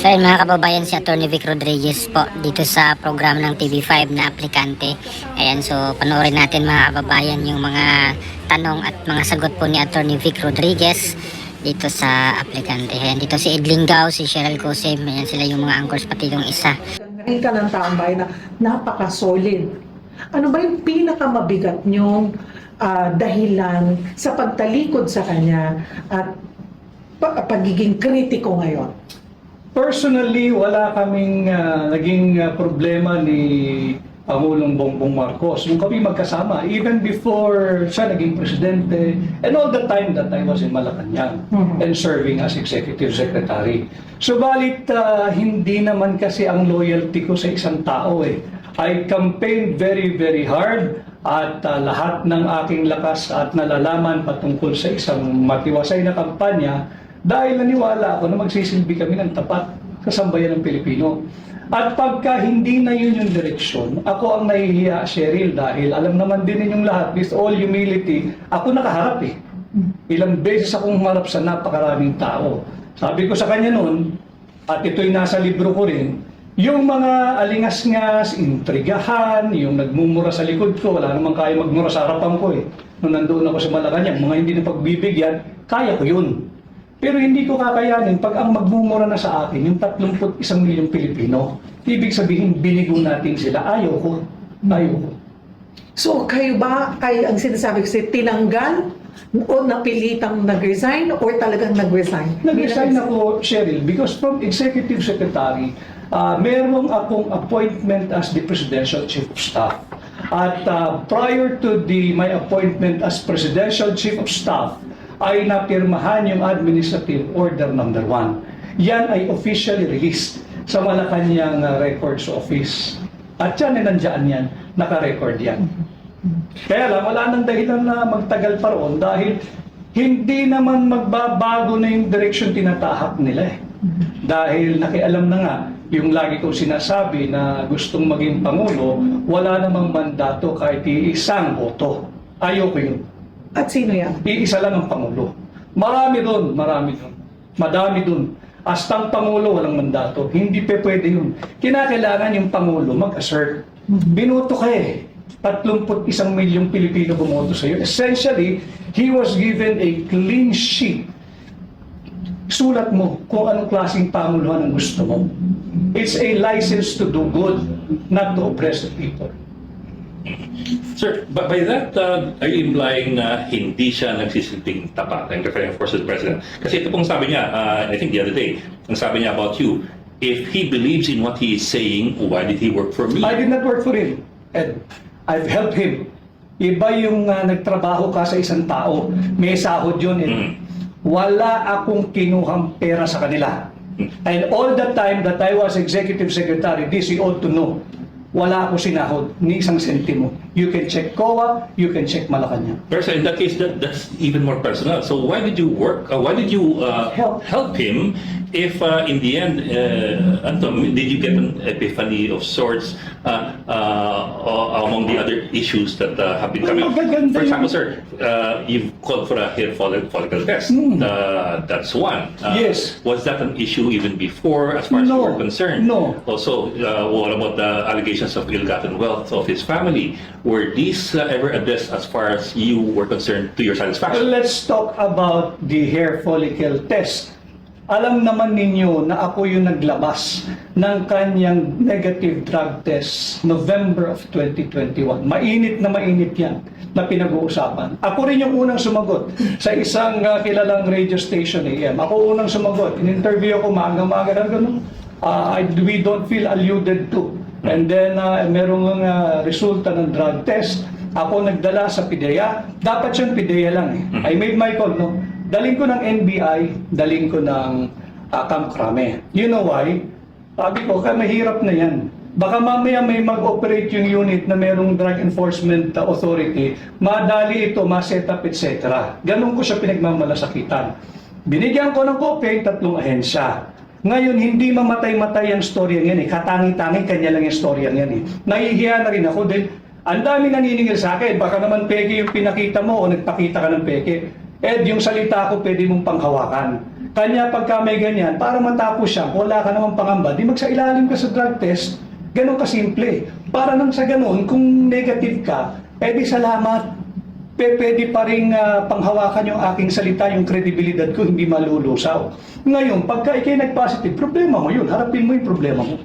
So yun mga kababayan, si Atty. Vic Rodriguez po dito sa program ng TV5 na aplikante. Ayan, so panoorin natin mga kababayan yung mga tanong at mga sagot po ni Atty. Vic Rodriguez dito sa aplikante. Ayan, dito si Ed Linggao, si Cheryl Cosim, ayan sila yung mga anchors, pati yung isa. Ngayon ka ng taong bayan na napaka-solid. Ano ba yung pinakamabigat niyong dahilan sa pagtalikod sa kanya at pagiging kritiko ngayon? Personally, wala kaming naging problema ni Pangulong Bongbong Marcos. Nung kami magkasama, even before siya naging presidente, and all the time that I was in Malacanang and serving as executive secretary. Subalit, hindi naman kasi ang loyalty ko sa isang tao eh. I campaigned very, very hard at lahat ng aking lakas at nalalaman patungkol sa isang matiwasay na kampanya dahil naniwala ako na magsisilbi kami ng tapat sa sambayan ng Pilipino. At pagka hindi na yun yung direksyon, ako ang nahihiya, Cheryl, dahil alam naman din ninyong lahat, with all humility, ako nakaharap eh. Ilang beses akong humarap sa napakaraming tao. Sabi ko sa kanya noon, at ito'y nasa libro ko rin, yung mga alingas-ngas, intrigahan, yung nagmumura sa likod ko, wala namang kaya magmura sa harapan ko eh. Nung nandoon ako sa Malacanang, mga hindi na pagbibigyan, kaya ko yun. Pero hindi ko kakayanin pag ang magmumura na sa akin, yung 31 milyong Pilipino. Ibig sabihin, binigo natin sila. Ayaw ko. Ayaw ko. So kayo ba ay ang sinasabi kasi tinanggal o napilitang nag-resign or talagang nag-resign? Nag-resign ako, Cheryl, because from Executive Secretary, meron akong appointment as the Presidential Chief of Staff. At prior to my appointment as Presidential Chief of Staff, ay napirmahan yung Administrative Order number 1. Yan ay officially released sa Malacanang Records Office. At yan ay nandiyan yan, naka-record yan. Kaya lang, wala nang dahilan na magtagal pa roon dahil hindi naman magbabago na yung direksyon tinatahak nila eh. Dahil nakialam na nga, yung lagi kong sinasabi na gustong maging Pangulo, wala namang mandato kahit iisang boto. Ayoko yun. At sino yan? Iisa lang ang Pangulo. Marami doon, madami doon. Hasta ang Pangulo walang mandato. Hindi pa pwede yun. Kinakailangan yung Pangulo mag-assert. Binuto ka eh. 31 milyong Pilipino bumoto sa iyo. Essentially, he was given a clean sheet. Sulat mo kung anong klaseng panguluhan ang gusto mo. It's a license to do good, not to oppress the people. Sir, but by that, are you implying na hindi siya nagsisilbing tapat and referring of course to the President? Kasi ito pong sabi niya, I think the other day, ang sabi niya about you, if he believes in what he is saying, why did he work for me? I did not work for him, Ed. I've helped him. Iba yung nagtrabaho ka sa isang tao, may sahod yun, Ed. Wala akong kinuhang pera sa kanila. And all the time that I was Executive Secretary, this you ought to know, wala akong sinahod, ni isang sentimo. You can check COA, you can check Malacanang. Pero so in that case, that's even more personal. So why did you work, why did you help him if in the end, did you get an epiphany of sorts among the other issues that have been coming up? For example, sir, you've called for a hair follicle test. That's one. Yes. Was that an issue even before as far as you were concerned? No. Also, what about the allegations of ill-gotten wealth of his family? Were these ever addressed as far as you were concerned to your satisfaction? Let's talk about the hair follicle test. Alam naman ninyo na ako yung naglabas ng kanyang negative drug test November of 2021. Mainit na mainit yan na pinag-uusapan. Ako rin yung unang sumagot sa isang kilalang radio station AM. Ako unang sumagot. In-interview ako maaga-maaga na gano'n. We don't feel alluded to. And then, merong resulta ng drug test. Ako nagdala sa PIDEA. Dapat yun PIDEA lang eh. I made my call, no? Daling ko ng NBI, daling ko ng Camp Crame. You know why? Sabi ko, kaya mahirap na yan. Baka mamaya may mag-operate yung unit na merong Drug Enforcement Authority, madali ito, ma-set up, etc. Ganun ko siya pinagmamalasakitan. Binigyan ko ng kopya yung 3 ahensya. Ngayon, hindi mamatay-matay ang storya yan eh. Katangi-tangi, kanya lang yung storya yan eh. Nahihiya na rin ako din. Ang dami naniningil sa akin. Baka naman peke yung pinakita mo o nagpakita ka ng peke. Ed, yung salita ko pwede mong panghawakan. Kanya pagka may ganyan, para matapos siya, kung wala ka naman pangamba, di magsailalim ka sa drug test, ganun kasimple. Para nang sa ganun, kung negative ka, di salamat. Pwede pa rin panghawakan yung aking salita, yung kredibilidad ko, hindi malulusaw. Ngayon, pagka ikay nag-positive, problema mo yun. Harapin mo yung problema mo.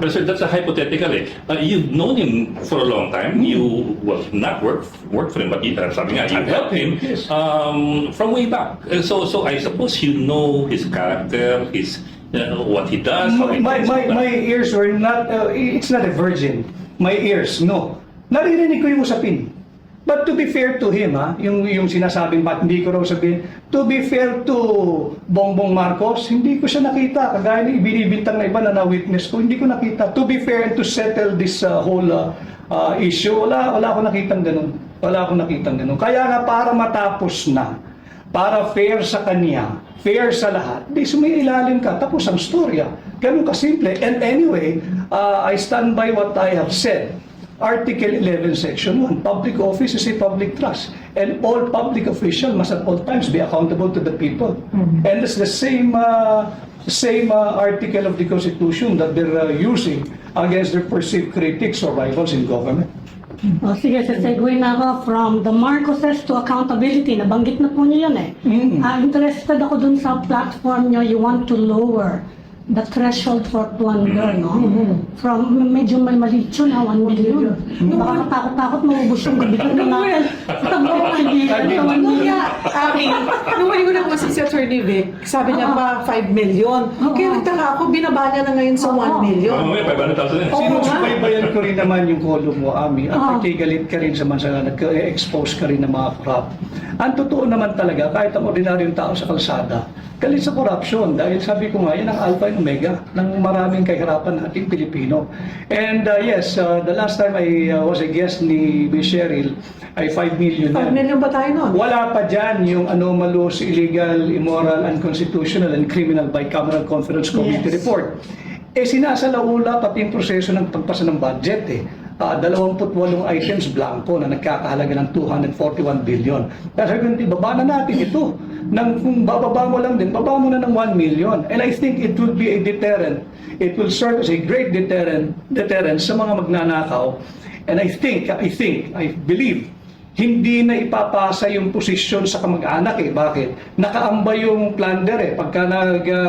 But sir, that's a hypothetical eh. You've known him for a long time. You, well, not work for him, but sabi nga, you helped him Yes. from way back. So I suppose you know his character, his what he does. How he thinks about My that. ears were not, it's not a virgin. My ears, no. Naririnig ko yung usapin. But to be fair to him, yung sinasabing ba't hindi ko raw sabihin, to be fair to Bongbong Marcos, hindi ko siya nakita. Kagaya ni binibintang na iba na na-witness ko, hindi ko nakita. To be fair and to settle this whole issue, wala akong nakitang ganun. Wala akong nakitang ganun. Kaya nga para matapos na, para fair sa kanya, fair sa lahat, di sumailalim ka, tapos ang storya. Ganun kasimple. And anyway, I stand by what I have said. Article 11, Section 1, public office is a public trust, and all public officials must at all times be accountable to the people. And it's the same article of the Constitution that they're using against their perceived critics or rivals in government. O sige, segue na ako from the Marcoses to accountability. Nabanggit na po niyo yan eh. Interested ako dun sa platform niyo, you want to lower the threshold for plunder, no? From medyo may maliit yun, 1 million. Baka katakot-takot maubos yung gabitan na natin. Sa buong kaibigan, sa 1 million. Nung mali ko na po si Attorney Vic, sabi niya pa 5 million. Kaya nagtaka ako, binaba niya na ngayon sa 1 million. May 500,000 na. Sinusubaybayan ko rin naman yung column mo, Ami, at galit ka rin sa mansala, nag-expose ka rin ng mga corrupt. Ang totoo naman talaga, kahit ang ordinaryong tao sa kalsada, galit sa corruption dahil sabi ko nga, yan ang alpha and omega ng maraming kahirapan nating Pilipino. And yes, the last time I was a guest ni Ms. Cheryl, ay 5 million 5 yan. million ba tayo nun? Wala pa dyan yung anomalous, illegal, immoral, unconstitutional, and criminal bicameral conference committee report. Sinasalaula pati yung proseso ng pagpasa ng budget 28 items blanco na nagkakahalaga ng 241 billion. Kaya sabi ko, baba na natin ito. Kung bababa mo lang din, baba mo na ng 1 million. And I think it will be a deterrent. It will serve as a great deterrent sa mga magnanakaw. And I believe, hindi na ipapasa yung posisyon sa kamag-anak Bakit? Nakaambay yung plunder Pagka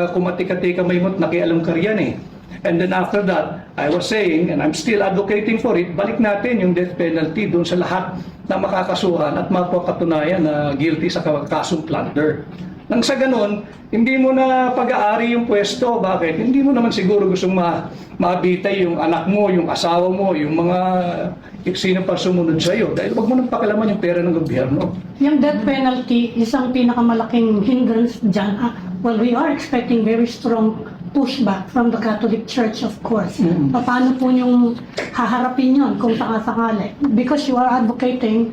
kumati-kati ka may mot, nakialam ka riyan And then after that, I was saying, and I'm still advocating for it, balik natin yung death penalty doon sa lahat na makakasuhan at mapapatunayan na guilty sa kasong plunder. Nang sa ganun, hindi mo na pag-aari yung pwesto. Bakit? Hindi mo naman siguro gustong mabitay yung anak mo, yung asawa mo, yung mga sino pa sumunod sa iyo. Dahil wag mo nang pakialaman yung pera ng gobyerno. Yung death penalty, isang pinakamalaking hindrance dyan. Well, we are expecting very strong pushback from the Catholic Church, of course. Paano po yung haharapin yun kung sakasakali? Because you are advocating,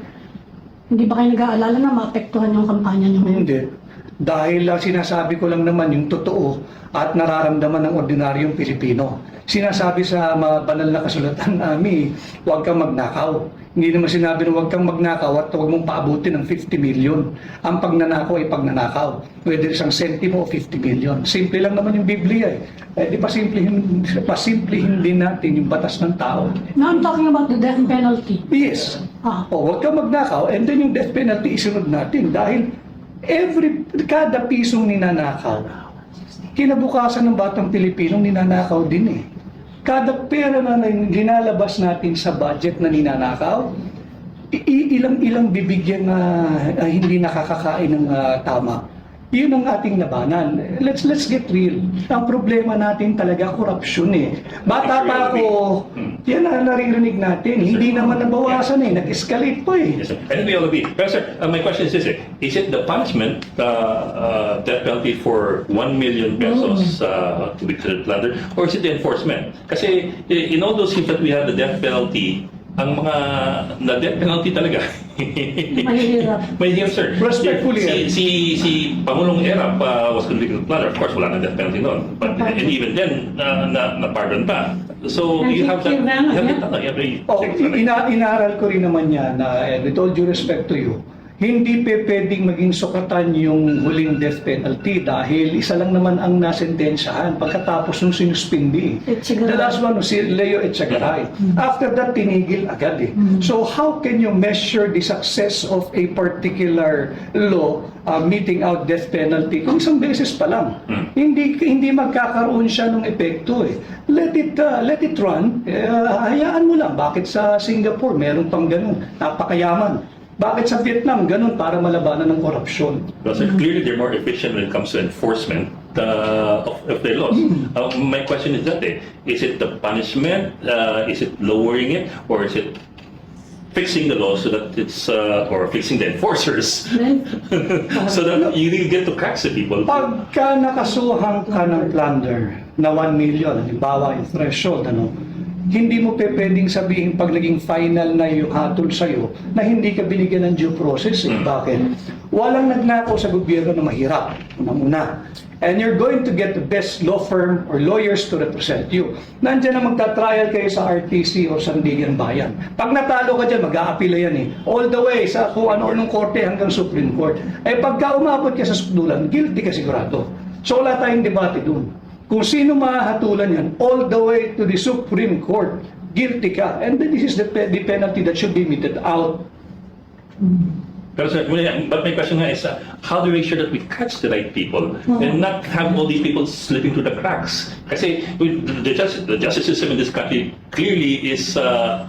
hindi ba kayo nag-aalala na maapektuhan yung kampanya niyo ngayon? Hindi. Dahil sinasabi ko lang naman yung totoo at nararamdaman ng ordinaryong Pilipino. Sinasabi sa mga banal na kasulatan namin, huwag kang magnakaw. Hindi naman sinabi na huwag kang magnakaw at huwag mong paabutin ng 50 million. Ang pagnanakaw ay pagnanakaw. Pwede isang sentimo o 50 million. Simple lang naman yung Biblia di pasimplihin din natin yung batas ng tao. Now I'm talking about the death penalty. Yes. Huwag kang magnakaw and then yung death penalty isunod natin dahil kada pisong ninanakaw, kinabukasan ng batang Pilipino ninanakaw din Kada pera na linalabas natin sa budget na ninanakaw, ilang bibigyan na hindi nakakakain ng tama. Yun ang ating labanan. Let's get real. Ang problema natin talaga korupsyon Bata pa ako, yan ang naririnig natin. Hindi naman nabawasan nag-escalate pa Yes, sir. I think we all agree. Pero sir, my question is this is it the punishment, death penalty for 1 million pesos to be considered plunder, or is it the enforcement? Kasi in all those cases that we have the death penalty, ang mga na death penalty talaga. Mahirap, sir. Respectfully, si Pangulong Erap was convicted of plunder. Of course, wala na death penalty noon. But and even then, na-pardon pa. So you have that. inaral ko rin naman yan na with all due respect to you, hindi pwedeng maging sukatan yung huling death penalty dahil isa lang naman ang nasentensyahan pagkatapos nung sinuspindi. Etchegaray. The last one was si Leo Etchegaray. After that, tinigil agad eh. So how can you measure the success of a particular law meeting out death penalty kung isang beses pa lang? Hindi magkakaroon siya ng epekto eh. Let it run. Hayaan mo lang. Bakit sa Singapore meron pang ganun? Napakayaman. Bakit sa Vietnam ganun para malabanan ng korupsyon? Well, so clearly they're more efficient when it comes to enforcement of their laws. My question is that is it the punishment, is it lowering it, or is it fixing the law so that it's, or fixing the enforcers so that you really get to catch the people? Pagka nakasuhan ka ng plunder na 1 million, halimbawa yung threshold, hindi mo pwedeng sabihin pag naging final na yung hatol sa'yo na hindi ka binigyan ng due process. Bakit? Walang nagnakaw sa gobyerno na mahirap. Una-una. And you're going to get the best law firm or lawyers to represent you. Nandiyan na magta-trial kayo sa RTC o Sandigan Bayan. Pag natalo ka dyan, mag-a-appeal yan eh. All the way sa kung ano-anong korte hanggang Supreme Court. Eh pagka umabot ka sa sukdulan, guilty ka sigurado. So wala tayong debate dun. Kung sino mahahatulan yan, all the way to the Supreme Court, guilty ka. And then this is the penalty that should be meted out. Pero sir, but my question nga is, how do we make sure that we catch the right people and not have all these people slipping through the cracks? Kasi the justice system in this country clearly is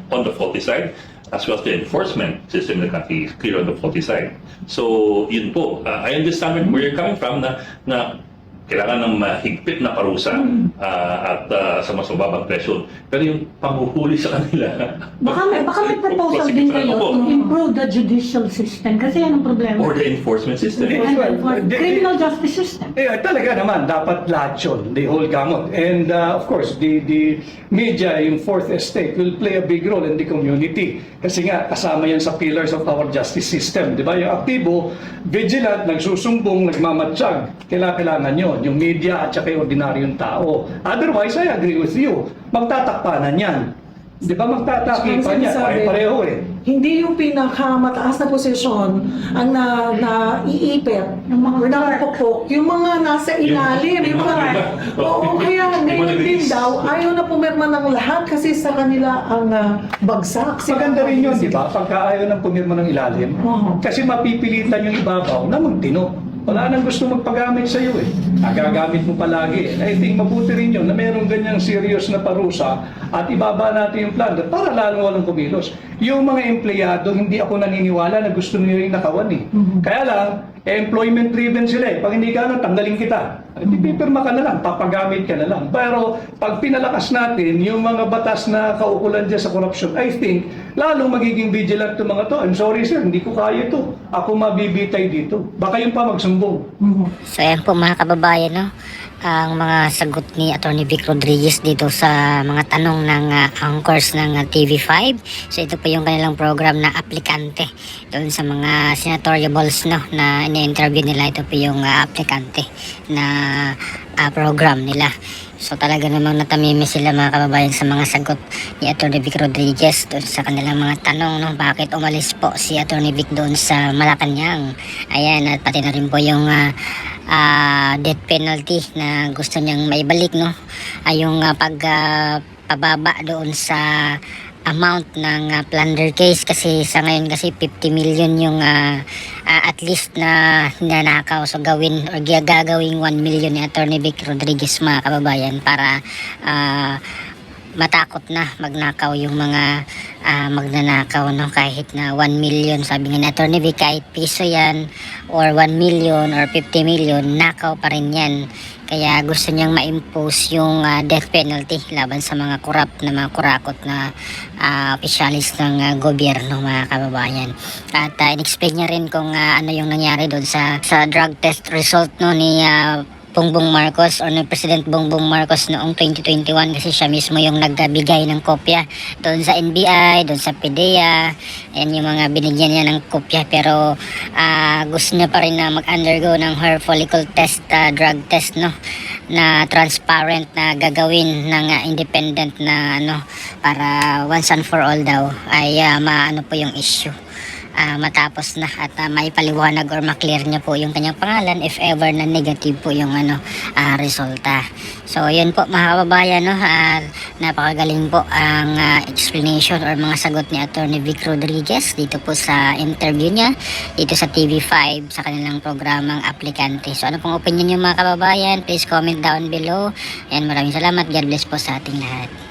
on the faulty side, as well as the enforcement system in the country is clear on the faulty side. So, yun po. I understand where you're coming from na kailangan ng mahigpit na parusa at sa mas mababang threshold. Pero yung panghuhuli sa kanila... Baka may proposal din kayo to improve the judicial system kasi yan ang problema. Or the enforcement system. And for criminal justice system. Talaga naman, dapat lahat yun, the whole gamut. And of course, the media, yung fourth estate, will play a big role in the community. Kasi nga, kasama yan sa pillars of our justice system. Di ba? Yung aktibo, vigilant, nagsusumbong, nagmamatsyag, kailangan yun. Yung media at saka yung ordinaryong tao. Otherwise, I agree with you. Magtatakpanan yan. Di ba magtatakipan yan? Pareho eh. Hindi yung pinakamataas na posisyon ang naiipit, nakapupok, yung mga nasa ilalim, yung mga, oo, kaya ganyan din daw, ayaw na pumirma ng lahat kasi sa kanila ang bagsak. Maganda rin yun, di ba? Pagka ayaw ng pumirma ng ilalim, kasi mapipilitan yung ibabaw na magtino. Wala nang gusto magpagamit sa iyo eh. Gagamit mo palagi. I think mabuti rin yun na mayroong ganyang serious na parusa at ibaba natin yung plan para lalo walang kumilos. Yung mga empleyado, hindi ako naniniwala na gusto nyo yung nakawan eh. Kaya lang, employment driven sila eh. Pag hindi ka tanggalin kita. Hindi pipirma ka na lang, papagamit ka na lang. Pero pag pinalakas natin yung mga batas na kaukulan dyan sa corruption, I think, lalong magiging vigilant itong mga to. I'm sorry sir, hindi ko kaya ito. Ako mabibitay dito. Baka yung pa magsumbong. So ayan po mga kababayan, no? Ang mga sagot ni Attorney Vic Rodriguez dito sa mga tanong ng anchors ng TV5. So ito po yung kanilang program na aplikante doon sa mga senatoriables, no, na ini-interview nila. Ito po yung aplikante na program nila. So talaga namang natamimi sila mga kababayan sa mga sagot ni Attorney Vic Rodriguez doon sa kanilang mga tanong, no, bakit umalis po si Attorney Vic doon sa Malacanang. Ayan, at pati na rin po yung death penalty na gusto niyang maibalik, no, ay yung pababa doon sa amount ng plunder case kasi sa ngayon kasi 50 million yung at least na nanakaw, so gawin or gagawing 1 million ni Attorney Vic Rodriguez mga kababayan para matakot na magnakaw yung mga magnanakaw, no, kahit na 1 million sabi nga ni Attorney Vic, kahit piso yan or 1 million or 50 million, nakaw pa rin yan. Kaya gusto niyang ma-impose yung death penalty laban sa mga corrupt na mga kurakot na opisyalis ng gobyerno mga kababayan. At in-explain niya rin kung ano yung nangyari doon sa drug test result, no, ni Bongbong Marcos or ni President Bongbong Marcos noong 2021 kasi siya mismo yung nagbigay ng kopya doon sa NBI, doon sa PDEA. Ayan yung mga binigyan niya ng kopya pero gusto niya pa rin na mag-undergo ng hair follicle test, drug test, no, na transparent na gagawin ng independent na ano para once and for all daw ay maano po yung issue. matapos na at may paliwanag or maklear niya po yung kanyang pangalan if ever na negative po yung resulta. So yun po mga kababayan, no, napakagaling po ang explanation or mga sagot ni Attorney Vic Rodriguez dito po sa interview niya dito sa TV5 sa kanilang programang Aplikante. So ano pong opinion niyo mga kababayan, please comment down below, and maraming salamat. God bless po sa ating lahat.